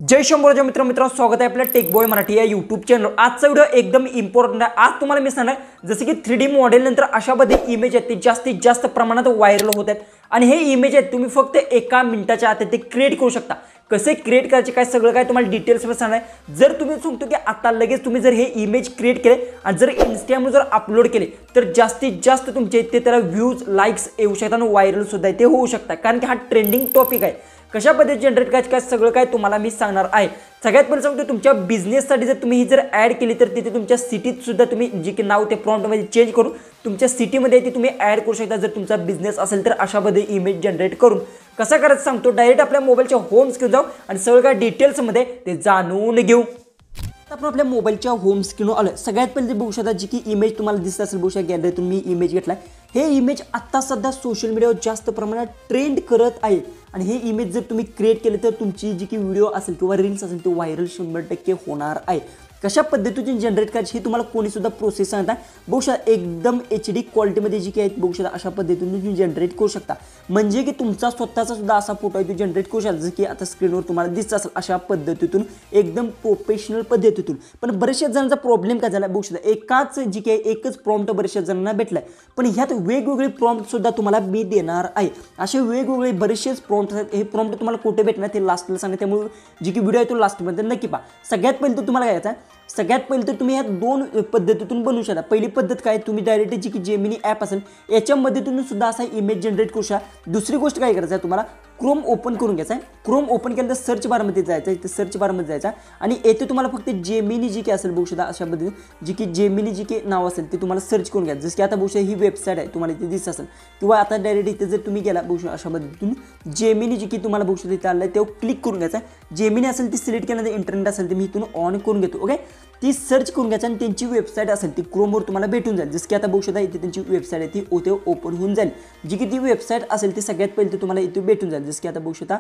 जय शंभूराजा मित्रांनो स्वागत आहे आपल्या टेक बॉय मराठी या यूट्यूब चॅनल। आजचा व्हिडिओ एकदम इम्पॉर्टंट आहे। आज तुम्हाला मी सांगणार जसे की 3D मॉडेल नंतर अशा पद्धती इमेज आहेत ते जास्तीत जास्त प्रमाणात व्हायरल होत आहेत आणि हे इमेज आहेत तुम्ही फक्त एका मिनिटाच्या आत ते क्रिएट करू शकता। कसे क्रिएट करायचे काय सगळं काय तुम्हाला डिटेल्स मध्ये सांगणार आहे। जर तुम्ही सांगतो की आता लगेच तुम्ही जर हे इमेज क्रिएट केले आणि जर इंस्टाग्रामवर जर अपलोड केले तर जास्तीत जास्त तुमचे इथे त्याला व्ह्यूज लाईक्स येऊ शकतात आणि व्हायरल सुद्धा ते होऊ शकतात, कारण की हा ट्रेंडिंग टॉपिक आहे। कशा पद्धतीने जनरेट करायचं काय सगळं काय तुम्हाला मी सांगणार आहे। सगळ्यात पहिले सांगतो तुमच्या बिझनेससाठी जर तुम्ही ही जर ॲड केली तर तिथे तुमच्या सिटीत सुद्धा तुम्ही जे की नाव ते प्रॉम्प्टमध्ये चेंज करून तुमच्या सिटीमध्ये ती तुम्ही ॲड करू शकता। जर तुमचा बिझनेस असेल तर अशा पद्धतीने इमेज जनरेट करून कसं करायचं सांगतो। डायरेक्ट आपल्या मोबाईलच्या होम स्क्रीन जाऊ आणि सगळं काय डिटेल्समध्ये ते जाणून घेऊ। आपण आपल्या मोबाईलच्या होम स्क्रीनवर आलो। सगळ्यात पहिले बघू शकता जी की इमेज तुम्हाला दिसत असेल बघू शकता गॅलरीतून मी इमेज घेतला। हे इमेज आता सध्या सोशल मीडियावर जास्त प्रमाणात ट्रेंड करत आहे आणि हे इमेज जर तुम्ही क्रिएट केले तर तुमची जी की व्हिडिओ असेल किंवा रील्स असेल ते व्हायरल 100% होणार आहे। कशा पद्धतीने जनरेट करायची हे तुम्हाला कोणी सुद्धा प्रोसेस सांगता। बघू शकता एकदम HD क्वालिटीमध्ये जी की आहे बघू शकता अशा पद्धतीने तुम्ही जनरेट करू शकता। म्हणजे की तुमचा स्वतःचा सुद्धा असा फोटो आहे तो जनरेट करू शकता जसं की आता स्क्रीनवर तुम्हाला दिसत असेल अशा पद्धतीतून एकदम प्रोफेशनल पद्धतीतून। पण बरेचशा जणांचा प्रॉब्लेम काय झाला बघू शकता एकाच जी की एकच प्रॉम्प्ट बरेचशा जणांना भेटलाय, पण ह्यात वेगवेगळे प्रॉम्प्ट सुद्धा तुम्हाला मी देणार आहे। असे वेगवेगळे बरेचसेच प्रॉम्प्ट आहेत। हे प्रॉम्प्ट तुम्हाला कुठे भेटणार ते लास्टला सांगा, त्यामुळे जी की व्हिडिओ आहे तो लास्टमध्ये नक्की पहा। सगळ्यात पहिले तर तुम्हाला काय करायचं आहे, सगळ्यात पहिले तर तुम्ही ह्या दोन पद्धतीतून बनवू शकता। पहिली पद्धत काय तुम्ही डायरेक्ट जी की जेमिनी ॲप असेल याच्यामध्ये तुम्ही सुद्धा असा इमेज जनरेट करू शकता। दुसरी गोष्ट काय करायचं आहे तुम्हाला क्रोम ओपन करून घ्यायचं आहे। क्रोम ओपन केल्यानंतर सर्च बारमध्ये जायचं आहे, इथे सर्च बारमध्ये जायचं आणि येथे तुम्हाला फक्त जेमिनी जी की असेल बघू शकता अशा पद्धतीने जी की जेमिनी जी की नाव असेल ते तुम्हाला सर्च करून घ्यायचं। जसं की आता बघू शकता ही वेबसाईट आहे तुम्हाला इथे दिसत असेल किंवा आता डायरेक्ट इथे जर तुम्ही गेला बघू शकता अशा पद्धतीतून जेमिनी जी की तुम्हाला बघू शकता इथे आलं आहे तेव्हा क्लिक करून घ्यायचं आहे। जेमिनी असेल ती सिलेक्ट केल्यानंतर इंटरनेट असेल ते मी इथून ऑन करून घेतो। ओके, ती सर्च करून घ्यायचं आणि त्यांची वेबसाईट असेल ती क्रोमवर तुम्हाला भेटून जाईल। जसं की आता बघू शकता इथे त्यांची वेबसाईट आहे ती ओते ओपन होऊन जाईल। जी की ती वेबसाईट असेल ती सगळ्यात पहिले तुम्हाला इथे भेटून जाईल। जसं की आता बघू शकता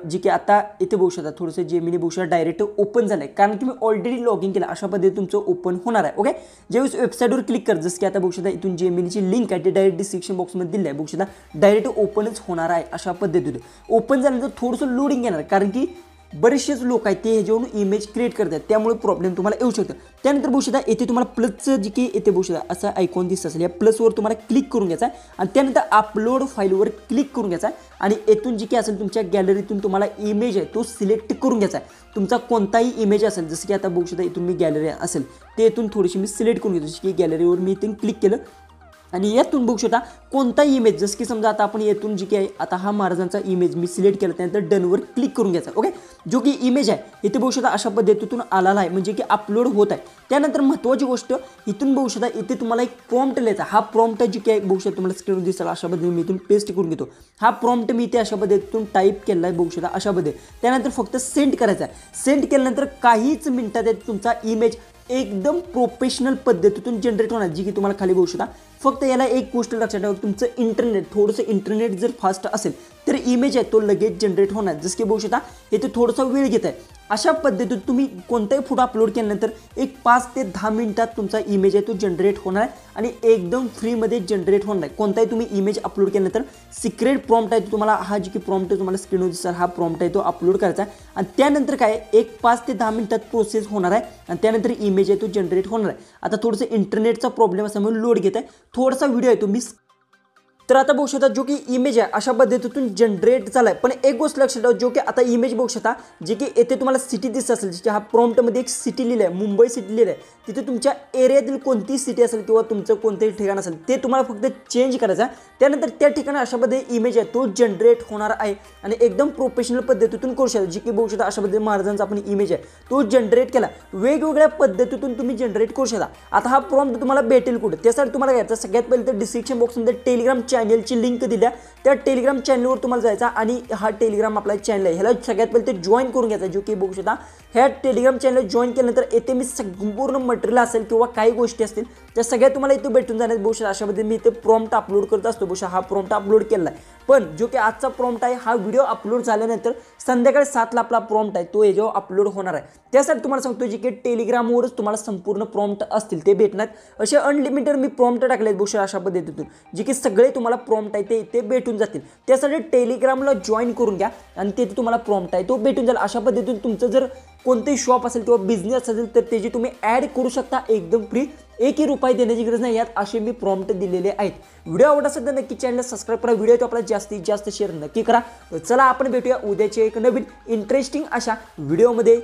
जी की आता इथे बघू शकता थोडंसं जेमिनी बघू शकता डायरेक्ट ओपन झालं आहे, कारण की मी ऑलरेडी लॉग इन केलं अशा पद्धतीने तुमचं ओपन होणार आहे। ओके, ज्यावेळेस वेबसाईटवर क्लिक कर जसं की आता बघू शकता इथून जेमिनीची लिंक आहे ते डायरेक्ट डिस्क्रिप्शन बॉक्समध्ये दिली आहे। बघू शकता डायरेक्ट ओपनच होणार आहे अशा पद्धतीने। ओपन झाल्यानंतर थोडंसं लोडिंग येणार कारण की बरेचसेच लोक आहेत ते ह्याच्यावरून इमेज क्रिएट करतात, त्यामुळे प्रॉब्लेम तुम्हाला येऊ शकतो। त्यानंतर बघू शकता येथे तुम्हाला प्लसचं जी की येथे बघू शकता असा आयकॉन दिसत असेल या प्लसवर तुम्हाला क्लिक करून घ्यायचा आणि त्यानंतर अपलोड फाईलवर क्लिक करून घ्यायचा आणि येथून जी की असेल तुमच्या गॅलरीतून तुम्हाला इमेज आहे तो सिलेक्ट करून घ्यायचा आहे। तुमचा कोणताही इमेज असेल जसं की आता बघू शकता इथून मी गॅलरी असेल ते इथून थोडीशी मी सिलेक्ट करून घेतो। जसं की गॅलरीवर मी इथून क्लिक केलं आणि यातून बघू शकता कोणताही इमेज जसं की समजा आता आपण येथून जी की आहे आता हा महाराजांचा इमेज मी सिलेक्ट केला त्यानंतर डनवर क्लिक करून घ्यायचा। ओके, जो की इमेज आहे इथे बघू शकता अशा पद्धतीतून आलेला आहे म्हणजे की अपलोड होत आहे। त्यानंतर महत्त्वाची गोष्ट इथून बघू शकता इथे तुम्हाला एक प्रॉम्प्ट लिहायचा। हा प्रॉम्प्ट जी की आहे बघू शकता तुम्हाला स्क्रीनवर दिसेल अशा पद्धतीने मी इथून पेस्ट करून घेतो। हा प्रॉम्प्ट मी इथे अशा पद्धतीतून टाईप केला आहे बघू शकता अशा पद्धतीने। त्यानंतर फक्त सेंड करायचा आहे। सेंड केल्यानंतर काहीच मिनिटात तुमचा इमेज एकदम प्रोफेशनल पद्धतीतून जनरेट होणार जी की तुम्हाला खाली बघू शकता। फक्त याला एक गोष्ट लक्षात ठेवा, तुमचं इंटरनेट थोडंसं इंटरनेट जर फास्ट असेल तर इमेज आहे तो लगेच जनरेट होणार। जसं की बघू शकता इथे थोडासा वेळ घेत आहे। अशा पद्धतीत तुम्ही कोणताही फोटो अपलोड केल्यानंतर एक 5 ते 10 मिनिटात तुमचा इमेज आहे तो जनरेट होणार आहे आणि एकदम फ्रीमध्ये जनरेट होणार आहे। कोणताही तुम्ही इमेज अपलोड केल्यानंतर सिक्रेट प्रॉम्प्ट आहे तो तुम्हाला हा जी की प्रॉम्प्ट तुम्हाला स्क्रीनवर दिसणार हा प्रॉम्प्ट आहे तो अपलोड करायचा आहे आणि त्यानंतर काय एक 5 ते 10 मिनिटात प्रोसेस होणार आहे आणि त्यानंतर इमेज आहे तो जनरेट होणार आहे। आता थोडंसं इंटरनेटचा प्रॉब्लेम असल्यामुळे लोड घेत आहे, थोडासा व्हिडिओ आहे तुम्ही तर आता बघू शकता जो की इमेज आहे अशा पद्धतीतून जनरेट झाला आहे। पण एक गोष्ट लक्षात ठेवा जो की आता इमेज बघू शकता जे की येथे तुम्हाला सिटी दिसत असेल की हा प्रॉम्प्टमध्ये एक सिटी लिहिलं आहे मुंबई सिटी लिहिलं आहे, तिथे तुमच्या एरियातील कोणती सिटी असेल किंवा तुमचं कोणतंही ठिकाण असेल ते तुम्हाला फक्त चेंज करायचं आहे। त्यानंतर त्या ठिकाणी अशा पद्धतीने इमेज आहे तो जनरेट होणार आहे आणि एकदम प्रोफेशनल पद्धतीतून करू शकता। जी की बघू शकता अशा पद्धतीने महाराजांचा आपण इमेज आहे तो जनरेट केला। वेगवेगळ्या पद्धतीतून तुम्ही जनरेट करू शकता। आता हा प्रॉम्प्ट तुम्हाला भेटेल कुठे त्यासाठी तुम्हाला काय करायचं सगळ्यात पहिले तर डिस्क्रिप्शन बॉक्समध्ये टेलिग्राम चॅनलची लिंक दिल्या त्या टेलिग्राम चॅनलवर तुम्हाला जायचा आणि हा टेलिग्राम आपला चॅनल आहे ह्याला सगळ्यात पहिले ते जॉईन करून घ्यायचा। जो की बघू शकता ह्या टेलिग्राम चॅनल जॉईन केल्यानंतर येथे मी संपूर्ण मटेरियल असेल किंवा काही गोष्टी असतील त्या सगळ्या तुम्हाला इथे भेटून जाणार। बघू शकता अशा पद्धतीने मी इथे प्रॉम्प्ट अपलोड करत असतो। बघू शकता हा प्रॉम्प्ट अपलोड केला आहे पण जो की आजचा प्रॉम्प्ट आहे हा व्हिडिओ अपलोड झाल्यानंतर संध्याकाळी 7ला आपला प्रॉम्प्ट आहे तो याच्यावर अपलोड होणार आहे। त्यासाठी तुम्हाला सांगतो जे की टेलिग्रामवरच तुम्हाला संपूर्ण प्रॉम्प्ट असतील ते भेटणार। असे अनलिमिटेड मी प्रॉम्प्ट टाकलेत बुशा अशा पद्धतीतून जे की सगळे तुम्हाला प्रॉम्प्ट आहे ते भेटून जातील। त्यासाठी टेलिग्रामला जॉईन करून घ्या आणि तिथे तुम्हाला प्रॉम्प्ट आहे तो भेटून जाईल। अशा पद्धतीने तुमचं जर कोणतेही शॉप असेल किंवा बिझनेस असेल तर त्याची तुम्ही ॲड करू शकता एकदम फ्री। एकही रुपये देण्याची गरज नाही, यात असे मी प्रॉम्प्ट दिलेले आहेत। व्हिडिओ आवडत असेल तर नक्की चॅनलला सबस्क्राईब करा, व्हिडिओ तो आपला जास्तीत जास्त शेअर नक्की करा। चला आपण भेटूया उद्याच्या एक नवीन इंटरेस्टिंग अशा व्हिडिओमध्ये।